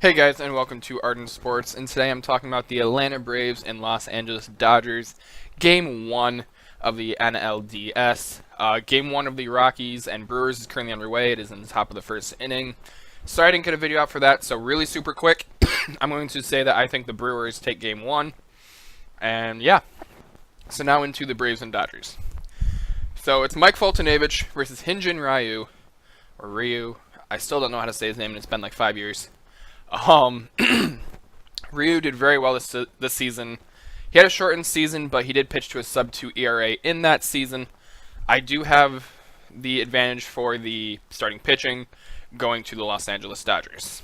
Hey guys, and welcome to Arden Sports, and today I'm talking about the Atlanta Braves and Los Angeles Dodgers, Game 1 of the NLDS. Game 1 of the Rockies and Brewers is currently underway. It is in the top of the first inning. Sorry I didn't get a video out for that, so really super quick, I'm going to say that I think the Brewers take Game 1, and yeah. So now into the Braves and Dodgers. So it's Mike Foltynewicz versus Hyun-Jin Ryu, or Ryu. I still don't know how to say his name, and it's been like 5 years. Ryu did very well this season. He had a shortened season, but he did pitch to a sub-2 ERA in that season. I do have the advantage for the starting pitching going to the Los Angeles Dodgers.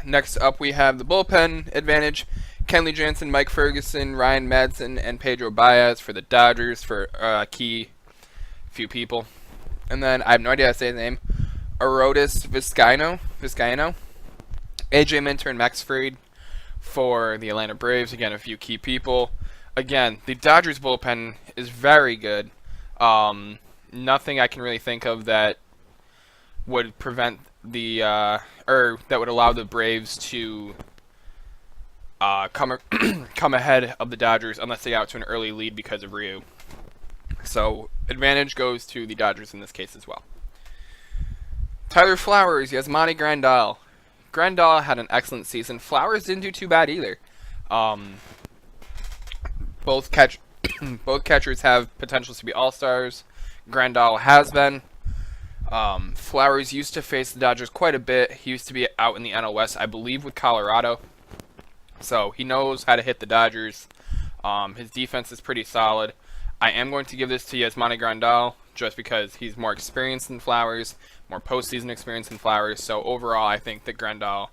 Next up, we have the bullpen advantage. Kenley Jansen, Mike Ferguson, Ryan Madsen, and Pedro Baez for the Dodgers for key few people. And then, I have no idea how to say his name. Arodys Vizcaino, AJ Minter, and Max Fried for the Atlanta Braves. Again, a few key people. Again, the Dodgers bullpen is very good. Nothing I can really think of that would prevent the or that would allow the Braves to come ahead of the Dodgers unless they get out to an early lead because of Ryu. So advantage goes to the Dodgers in this case as well. Tyler Flowers, Yasmani Grandal. Grandal had an excellent season. Flowers didn't do too bad either. Both catchers have potentials to be all-stars. Grandal has been. Flowers used to face the Dodgers quite a bit. He used to be out in the NL West, I believe, with Colorado. So he knows how to hit the Dodgers. His defense is pretty solid. I am going to give this to Yasmani Grandal just because he's more experienced than Flowers, more postseason experience than Flowers. So overall, I think that Grandal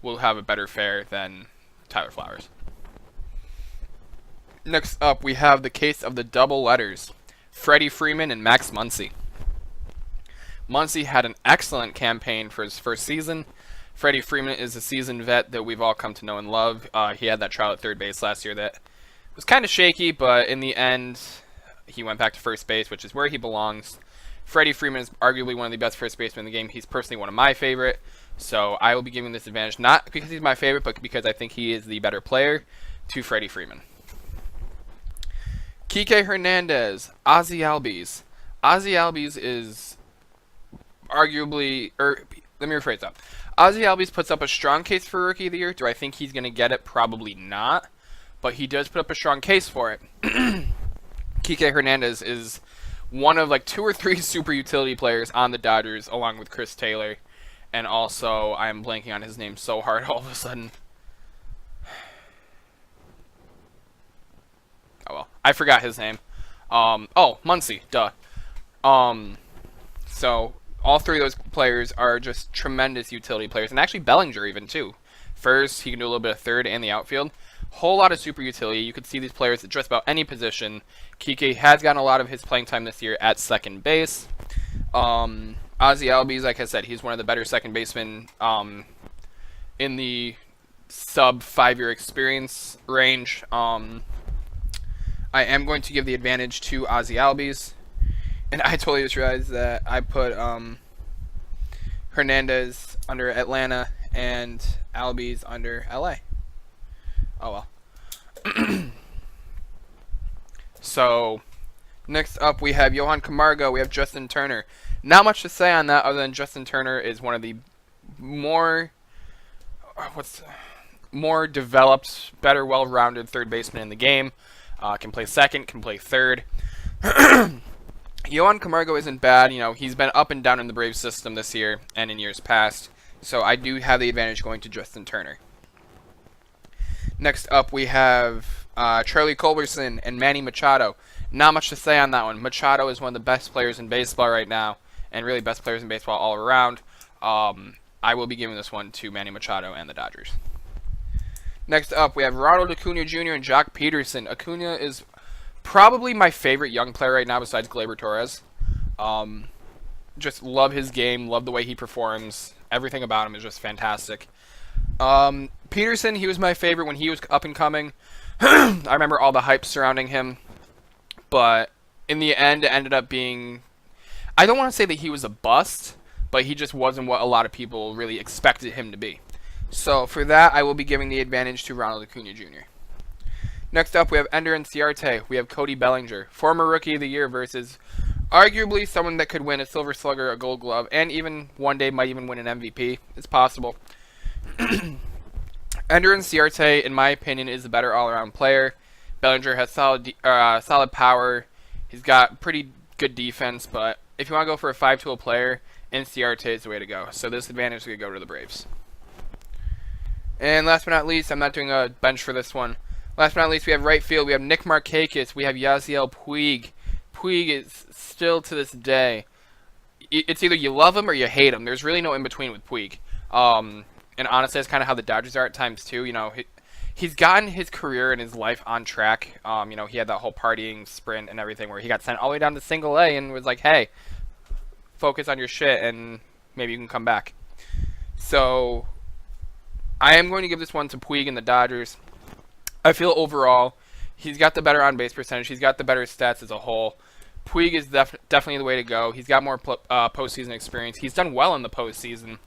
will have a better fare than Tyler Flowers. Next up, we have the case of the double letters, Freddie Freeman and Max Muncy. Muncy had an excellent campaign for his first season. Freddie Freeman is a seasoned vet that we've all come to know and love. He had that trial at third base last year that was kind of shaky, but in the end, he went back to first base, which is where he belongs. Freddie Freeman is arguably one of the best first basemen in the game. He's personally one of my favorite, so I will be giving this advantage not because he's my favorite, but because I think he is the better player to Freddie Freeman. Kike Hernandez, Ozzie Albies. Ozzie Albies is arguably, or let me rephrase that. Ozzie Albies puts up a strong case for Rookie of the Year. Do I think he's going to get it? Probably not, but he does put up a strong case for it. Kike Hernandez is one of like 2 or 3 super utility players on the Dodgers, along with Chris Taylor. And also, I am blanking on his name so hard all of a sudden. Oh well, I forgot his name. Muncy, duh. So, all 3 of those players are just tremendous utility players. And actually, Bellinger even, too. First, he can do a little bit of third and the outfield. Whole lot of super utility. You could see these players at just about any position. Kike has gotten a lot of his playing time this year at second base. Ozzie Albies, like I said, he's one of the better second basemen in the sub 5-year experience range. I am going to give the advantage to Ozzie Albies. And I totally just realized that I put Hernandez under Atlanta and Albies under LA. Oh well. So, next up we have Johan Camargo, we have Justin Turner. Not much to say on that other than Justin Turner is one of the more developed, better, well-rounded third baseman in the game. Can play second, can play third. Johan Camargo isn't bad. You know, he's been up and down in the Braves system this year and in years past. So I do have the advantage going to Justin Turner. Next up, we have Charlie Culberson and Manny Machado. Not much to say on that one. Machado is one of the best players in baseball right now, and really best players in baseball all around. I will be giving this one to Manny Machado and the Dodgers. Next up, we have Ronald Acuna Jr. and Jock Peterson. Acuna is probably my favorite young player right now besides Gleyber Torres. Just love his game, love the way he performs. Everything about him is just fantastic. Peterson, he was my favorite when he was up and coming. I remember all the hype surrounding him, but in the end, it ended up being, I don't want to say that he was a bust, but he just wasn't what a lot of people really expected him to be. So for that, I will be giving the advantage to Ronald Acuna Jr. Next up, we have Ender Inciarte. We have Cody Bellinger, former Rookie of the Year versus arguably someone that could win a Silver Slugger, a Gold Glove, and even one day might even win an MVP. It's possible. Ender Inciarte, in my opinion, is a better all-around player. Bellinger has solid power. He's got pretty good defense, but if you want to go for a 5-tool player, Inciarte is the way to go. So this advantage is going to go to the Braves. And last but not least, I'm not doing a bench for this one. Last but not least, we have right field. We have Nick Markakis. We have Yasiel Puig. Puig is still to this day. It's either you love him or you hate him. There's really no in between with Puig. And honestly, that's kind of how the Dodgers are at times too. You know, he's gotten his career and his life on track. You know, he had that whole partying sprint and everything where he got sent all the way down to Single A and was like, "Hey, focus on your shit and maybe you can come back." So I am going to give this one to Puig and the Dodgers. I feel overall he's got the better on-base percentage. He's got the better stats as a whole. Puig is definitely the way to go. He's got more postseason experience. He's done well in the postseason.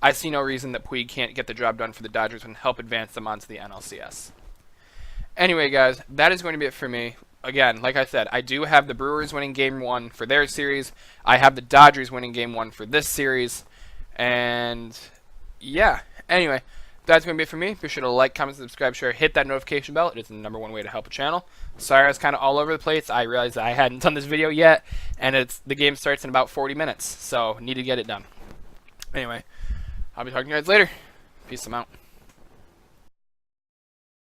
I see no reason that Puig can't get the job done for the Dodgers and help advance them onto the NLCS. Anyway, guys, that is going to be it for me. Again, like I said, I do have the Brewers winning Game 1 for their series. I have the Dodgers winning Game 1 for this series. And, yeah. Anyway, that's going to be it for me. Be sure to like, comment, subscribe, share, hit that notification bell. It is the #1 way to help a channel. Sorry I was kind of all over the place. I realized I hadn't done this video yet, and the game starts in about 40 minutes, so need to get it done. Anyway, I'll be talking to you guys later. Peace out.